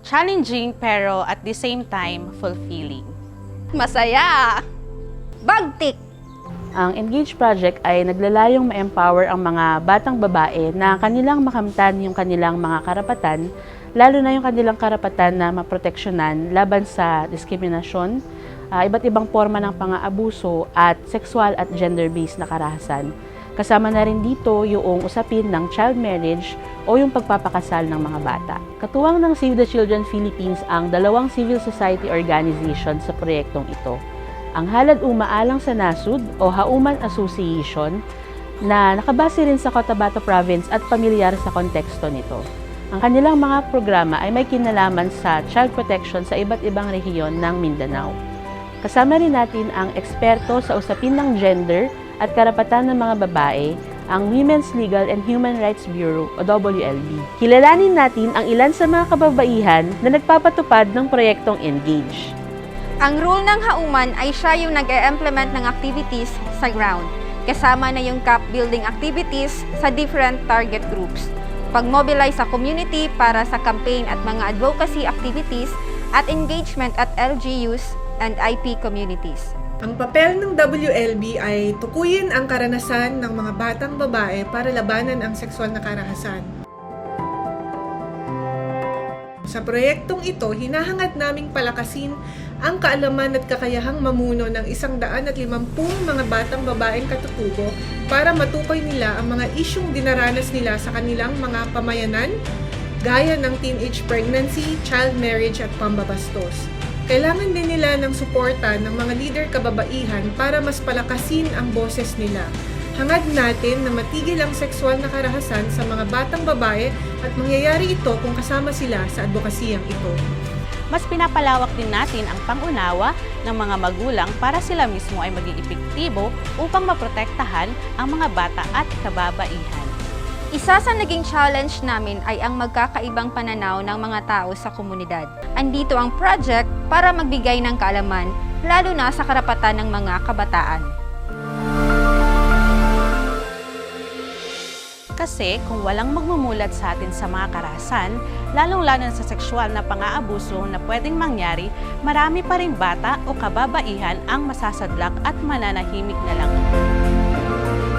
Challenging pero at the same time fulfilling. Masaya! Bagtik! Ang Engage Project ay naglalayong ma-empower ang mga batang babae na kanilang makamtan yung kanilang mga karapatan, lalo na yung kanilang karapatan na maproteksyonan laban sa diskriminasyon, iba't ibang forma ng pang-aabuso at sexual at gender-based na karahasan. Kasama na rin dito yung usapin ng child marriage o yung pagpapakasal ng mga bata. Katuwang ng Save the Children Philippines ang dalawang civil society organization sa proyektong ito. Ang Halad Umaalang sa Nasud o Hauman Association na nakabase rin sa Cotabato Province at pamilyar sa konteksto nito. Ang kanilang mga programa ay may kinalaman sa child protection sa iba't ibang rehiyon ng Mindanao. Kasama rin natin ang eksperto sa usapin ng gender at karapatan ng mga babae, ang Women's Legal and Human Rights Bureau o WLB. Kilalanin natin ang ilan sa mga kababaihan na nagpapatupad ng proyektong Engage. Ang rule ng Hauman ay siya yung nag-e-implement ng activities sa ground. Kasama na yung CAP building activities sa different target groups. Pag-mobilize sa community para sa campaign at mga advocacy activities at engagement at LGUs and IP communities. Ang papel ng WLB ay tukuyin ang karanasan ng mga batang babae para labanan ang sexual na karahasan. Sa proyektong ito, hinahangad naming palakasin ang kaalaman at kakayahang mamuno ng 150 mga batang babaeng katutubo para matukoy nila ang mga isyung dinaranas nila sa kanilang mga pamayanan, gaya ng teenage pregnancy, child marriage at pambabastos. Kailangan din nila ng suporta ng mga leader kababaihan para mas palakasin ang boses nila. Hangad natin na matigil ang sexual na karahasan sa mga batang babae at mangyayari ito kung kasama sila sa advokasiyang ito. Mas pinapalawak din natin ang pangunawa ng mga magulang para sila mismo ay maging epektibo upang maprotektahan ang mga bata at kababaihan. Isa sa naging challenge namin ay ang magkakaibang pananaw ng mga tao sa komunidad. Andito ang project para magbigay ng kaalaman, lalo na sa karapatan ng mga kabataan. Kasi kung walang magmumulat sa atin sa mga karahasan, lalong-lalo sa sexual na pang-aabuso na pwedeng mangyari, marami pa ring bata o kababaihan ang masasadlak at mananahimik na lang.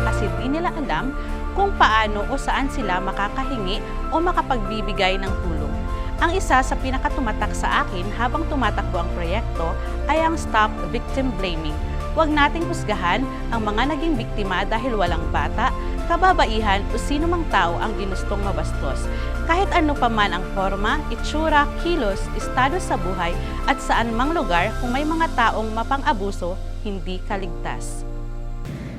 Kasi di nila alam kung paano o saan sila makakahingi o makapagbibigay ng tulong. Ang isa sa pinakatumatak sa akin habang tumatakbo ang proyekto ay ang Stop Victim Blaming. Huwag nating husgahan ang mga naging biktima dahil walang bata, kababaihan o sino mang tao ang ginustong mabastos. Kahit ano pa man ang forma, itsura, kilos, estado sa buhay at saan mang lugar kung may mga taong mapang-abuso, hindi kaligtas.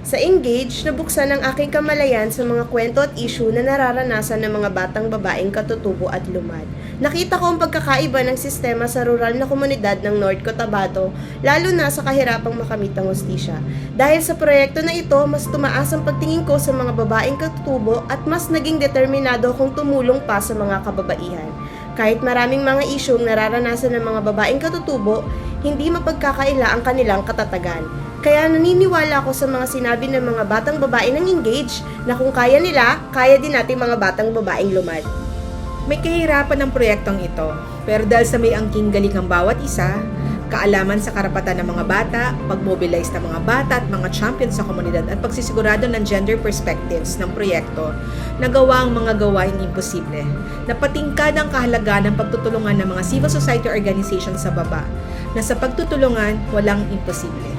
Sa Engage, nabuksan ang aking kamalayan sa mga kwento at issue na nararanasan ng mga batang babaeng katutubo at lumad. Nakita ko ang pagkakaiba ng sistema sa rural na komunidad ng North Cotabato, lalo na sa kahirapang makamit ang hustisya. Dahil sa proyekto na ito, mas tumaas ang pagtingin ko sa mga babaeng katutubo at mas naging determinado akong tumulong pa sa mga kababaihan. Kahit maraming mga isyong nararanasan ng mga babaeng katutubo, hindi mapagkakaila ang kanilang katatagan. Kaya naniniwala ako sa mga sinabi ng mga batang babae ng Engage na kung kaya nila, kaya din natin mga batang babaeng lumad. May kahirapan ng proyektong ito, pero dahil sa may angking galing ang bawat isa, kaalaman sa karapatan ng mga bata, pag-mobilize ng mga bata at mga champions sa komunidad at pagsisigurado ng gender perspectives ng proyekto, nagawa ang mga gawaing imposible. Napatingkad ang kahalagaan ng pagtutulungan ng mga civil society organizations sa baba, na sa pagtutulungan, walang imposible.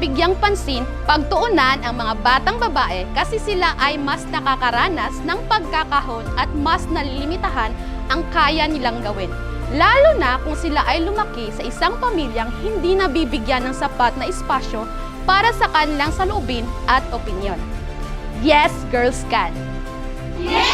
Bigyang pansin, pagtuunan ang mga batang babae kasi sila ay mas nakakaranas ng pagkakahon at mas nalilimitahan ang kaya nilang gawin. Lalo na kung sila ay lumaki sa isang pamilyang hindi nabibigyan ng sapat na espasyo para sa kanilang saloobin at opinyon. Yes, girls can! Yes!